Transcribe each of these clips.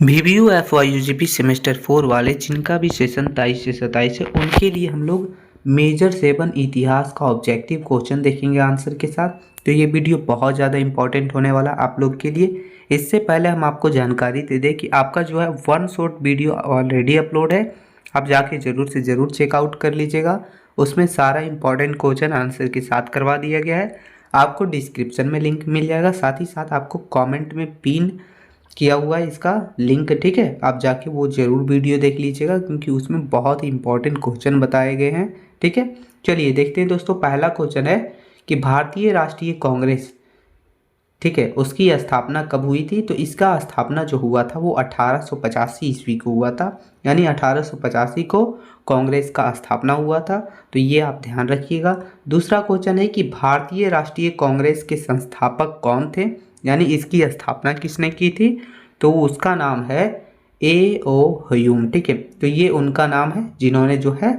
VBU FYUGP semester 4 वाले जिनका भी सेशन 23 से 27 है उनके लिए हम लोग मेजर 7 इतिहास का ऑब्जेक्टिव क्वेश्चन देखेंगे आंसर के साथ। तो ये वीडियो बहुत ज़्यादा इंपॉर्टेंट होने वाला आप लोग के लिए। इससे पहले हम आपको जानकारी दे दें कि आपका जो है 1 शॉर्ट वीडियो ऑलरेडी अपलोड है, आप जाके ज़रूर से ज़रूर चेकआउट कर लीजिएगा। उसमें सारा इंपॉर्टेंट क्वेश्चन आंसर के साथ करवा दिया गया है। आपको डिस्क्रिप्शन में लिंक मिल जाएगा, साथ ही साथ आपको कॉमेंट में पिन किया हुआ है इसका लिंक, ठीक है। आप जाके वो ज़रूर वीडियो देख लीजिएगा क्योंकि उसमें बहुत ही इंपॉर्टेंट क्वेश्चन बताए गए हैं, ठीक है। चलिए देखते हैं दोस्तों, पहला क्वेश्चन है कि भारतीय राष्ट्रीय कांग्रेस, ठीक है, उसकी स्थापना कब हुई थी। तो इसका स्थापना जो हुआ था वो 1885 ईस्वी को हुआ था, यानी 1885 को कांग्रेस का स्थापना हुआ था। तो ये आप ध्यान रखिएगा। दूसरा क्वेश्चन है कि भारतीय राष्ट्रीय कांग्रेस के संस्थापक कौन थे, यानी इसकी स्थापना किसने की थी। तो उसका नाम है A.O. ह्यूम, ठीक है। तो ये उनका नाम है जिन्होंने जो है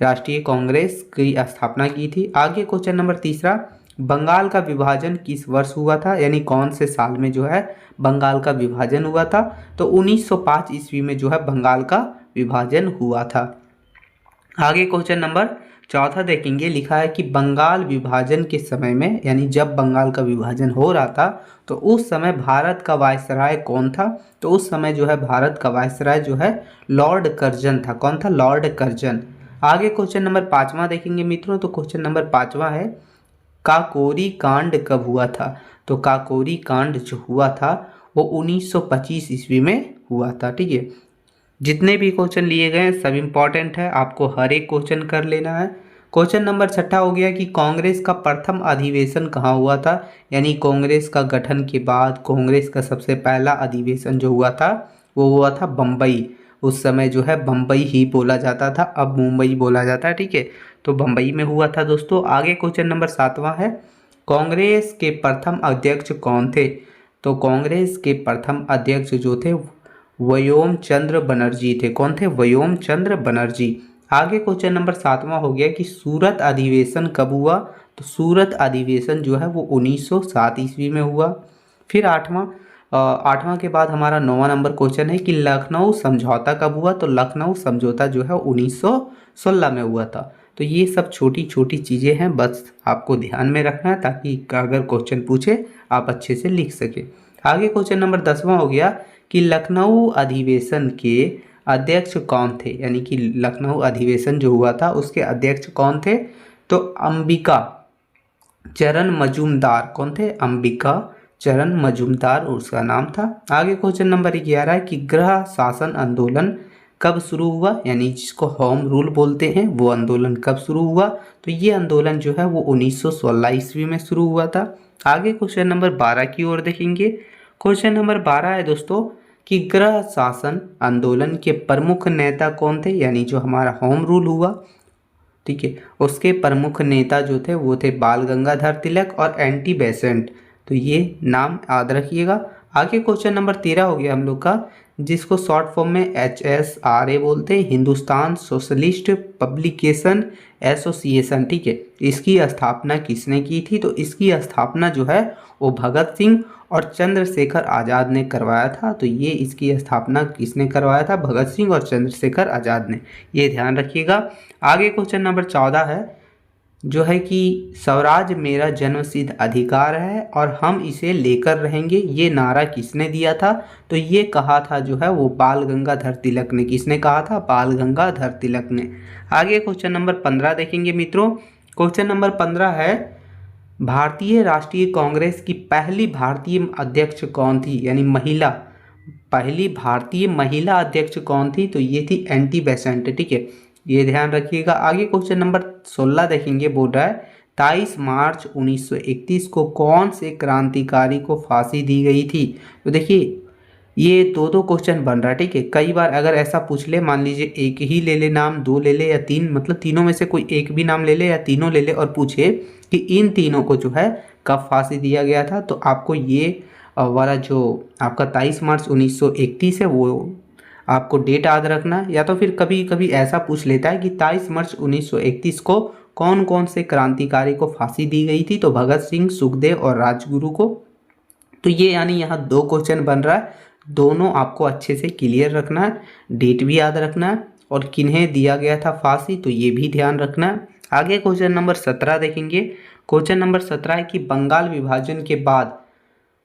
राष्ट्रीय कांग्रेस की स्थापना की थी। आगे क्वेश्चन नंबर तीसरा, बंगाल का विभाजन किस वर्ष हुआ था, यानी कौन से साल में जो है बंगाल का विभाजन हुआ था। तो 1905 ईस्वी में जो है बंगाल का विभाजन हुआ था। आगे क्वेश्चन नंबर चौथा देखेंगे, लिखा है कि बंगाल विभाजन के समय में, यानी जब बंगाल का विभाजन हो रहा था तो उस समय भारत का वायसराय कौन था। तो उस समय जो है भारत का वायसराय जो है लॉर्ड कर्जन था। कौन था? Lord Curzon. आगे क्वेश्चन नंबर पाँचवा देखेंगे मित्रों। तो क्वेश्चन नंबर पाँचवा है, काकोरी कांड कब हुआ था। तो काकोरी कांड जो हुआ था वो 1925 ईस्वी में हुआ था, ठीक है। जितने भी क्वेश्चन लिए गए हैं सब इम्पॉर्टेंट है, आपको हर एक क्वेश्चन कर लेना है। क्वेश्चन नंबर छठा हो गया कि कांग्रेस का प्रथम अधिवेशन कहाँ हुआ था, यानी कांग्रेस का गठन के बाद कांग्रेस का सबसे पहला अधिवेशन जो हुआ था वो हुआ था बम्बई। उस समय जो है बम्बई ही बोला जाता था, अब मुंबई बोला जाता है, ठीक है। तो बम्बई में हुआ था दोस्तों। आगे क्वेश्चन नंबर सातवां है, कांग्रेस के प्रथम अध्यक्ष कौन थे। तो कांग्रेस के प्रथम अध्यक्ष जो थे व्योम चंद्र बनर्जी थे। कौन थे? व्योम चंद्र बनर्जी। आगे क्वेश्चन नंबर सातवां हो गया कि सूरत अधिवेशन कब हुआ। तो सूरत अधिवेशन जो है वो 1907 ईस्वी में हुआ। फिर आठवां के बाद हमारा 9वां नंबर क्वेश्चन है कि लखनऊ समझौता कब हुआ। तो लखनऊ समझौता जो है 1916 में हुआ था। तो ये सब छोटी छोटी चीज़ें हैं, बस आपको ध्यान में रखना है ताकि अगर क्वेश्चन पूछे आप अच्छे से लिख सके। आगे क्वेश्चन नंबर 10वां हो गया कि लखनऊ अधिवेशन के अध्यक्ष कौन थे, यानी कि लखनऊ अधिवेशन जो हुआ था उसके अध्यक्ष कौन थे। तो अंबिका चरण मजूमदार। कौन थे? अंबिका चरण मजूमदार उसका नाम था। आगे क्वेश्चन नंबर 11 है कि गृह शासन आंदोलन कब शुरू हुआ, यानी जिसको होम रूल बोलते हैं वो आंदोलन कब शुरू हुआ। तो ये आंदोलन जो है वो 1916 ईस्वी में शुरू हुआ था। आगे क्वेश्चन नंबर 12 की ओर देखेंगे। क्वेश्चन नंबर 12 है दोस्तों कि गृह शासन आंदोलन के प्रमुख नेता कौन थे, यानी जो हमारा होम रूल हुआ, ठीक है, उसके प्रमुख नेता जो थे वो थे बाल गंगाधर तिलक और एंटी बेसेंट। तो ये नाम याद रखिएगा। आगे क्वेश्चन नंबर 13 हो गया हम लोग का, जिसको शॉर्ट फॉर्म में HSRA बोलते हैं, हिंदुस्तान सोशलिस्ट पब्लिकेशन एसोसिएशन, ठीक है। इसकी स्थापना किसने की थी। तो इसकी स्थापना जो है वो भगत सिंह और चंद्रशेखर आज़ाद ने करवाया था। तो ये इसकी स्थापना किसने करवाया था? भगत सिंह और चंद्रशेखर आज़ाद ने, ये ध्यान रखिएगा। आगे क्वेश्चन नंबर 14 है जो है कि स्वराज मेरा जन्मसिद्ध अधिकार है और हम इसे लेकर रहेंगे, ये नारा किसने दिया था। तो ये कहा था जो है वो बाल गंगाधर तिलक ने। किसने कहा था? बाल गंगाधर तिलक ने। आगे क्वेश्चन नंबर 15 देखेंगे मित्रों। क्वेश्चन नंबर 15 है, भारतीय राष्ट्रीय कांग्रेस की पहली भारतीय अध्यक्ष कौन थी, यानी महिला, पहली भारतीय महिला अध्यक्ष कौन थी। तो ये थी एंटी बेसेंट, ठीक है, ये ध्यान रखिएगा। आगे क्वेश्चन नंबर 16 देखेंगे, बोल रहा है 23 मार्च 1931 को कौन से क्रांतिकारी को फांसी दी गई थी। तो देखिए ये दो दो क्वेश्चन बन रहा है, ठीक है। कई बार अगर ऐसा पूछ ले, मान लीजिए एक ही ले ले नाम, दो ले ले या तीन, मतलब तीनों में से कोई एक भी नाम ले ले या तीनों ले ले और पूछे कि इन तीनों को जो है कब फांसी दिया गया था, तो आपको ये वाला जो आपका 23 मार्च 1931 है वो आपको डेट याद रखना है। या तो फिर कभी कभी ऐसा पूछ लेता है कि 23 मार्च 1931 को कौन कौन से क्रांतिकारी को फांसी दी गई थी। तो भगत सिंह, सुखदेव और राजगुरु को। तो ये यानी यहाँ दो क्वेश्चन बन रहा है, दोनों आपको अच्छे से क्लियर रखना है, डेट भी याद रखना है और किन्हें दिया गया था फांसी, तो ये भी ध्यान रखना है। आगे क्वेश्चन नंबर 17 देखेंगे। क्वेश्चन नंबर 17 है कि बंगाल विभाजन के बाद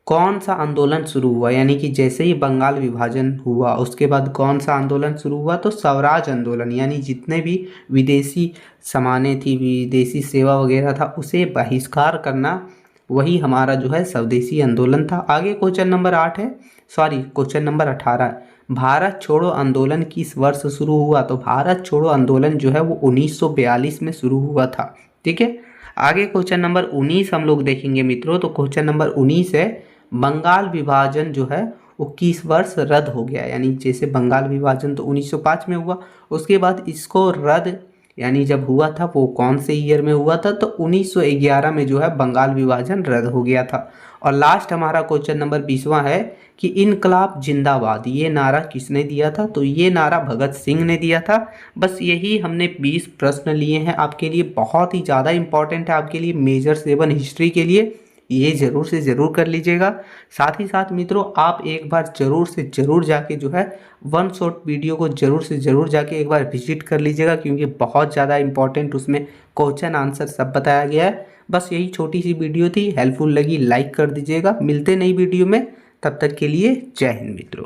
कौन सा आंदोलन शुरू हुआ, यानी कि जैसे ही बंगाल विभाजन हुआ उसके बाद कौन सा आंदोलन शुरू हुआ, तो स्वराज आंदोलन, यानी जितने भी विदेशी सामानें थी, विदेशी सेवा वगैरह था, उसे बहिष्कार करना, वही हमारा जो है स्वदेशी आंदोलन था। आगे क्वेश्चन नंबर 8 है, सॉरी क्वेश्चन नंबर 18 है, भारत छोड़ो आंदोलन किस वर्ष शुरू हुआ, तो भारत छोड़ो आंदोलन जो है वो 1942 में शुरू हुआ था। ठीक है। आगे क्वेश्चन नंबर 19 हम लोग देखेंगे मित्रों। तो क्वेश्चन नंबर 19 है, बंगाल विभाजन जो है वो किस वर्ष रद्द हो गया, यानी जैसे बंगाल विभाजन तो 1905 में हुआ, उसके बाद इसको रद्द यानी जब हुआ था वो कौन से ईयर में हुआ था, तो 1911 में जो है बंगाल विभाजन रद्द हो गया था। और लास्ट हमारा क्वेश्चन नंबर 20वां है कि इनकलाब जिंदाबाद ये नारा किसने दिया था, तो ये नारा भगत सिंह ने दिया था। बस यही हमने 20 प्रश्न लिए हैं आपके लिए, बहुत ही ज़्यादा इंपॉर्टेंट है आपके लिए मेजर 7 हिस्ट्री के लिए, ये ज़रूर से ज़रूर कर लीजिएगा। साथ ही साथ मित्रों आप एक बार ज़रूर से ज़रूर जाके जो है वन शॉट वीडियो को ज़रूर से ज़रूर जाके एक बार विजिट कर लीजिएगा, क्योंकि बहुत ज़्यादा इंपॉर्टेंट उसमें क्वेश्चन आंसर सब बताया गया है। बस यही छोटी सी वीडियो थी, हेल्पफुल लगी लाइक कर दीजिएगा। मिलते नई वीडियो में, तब तक के लिए जय हिंद मित्रों।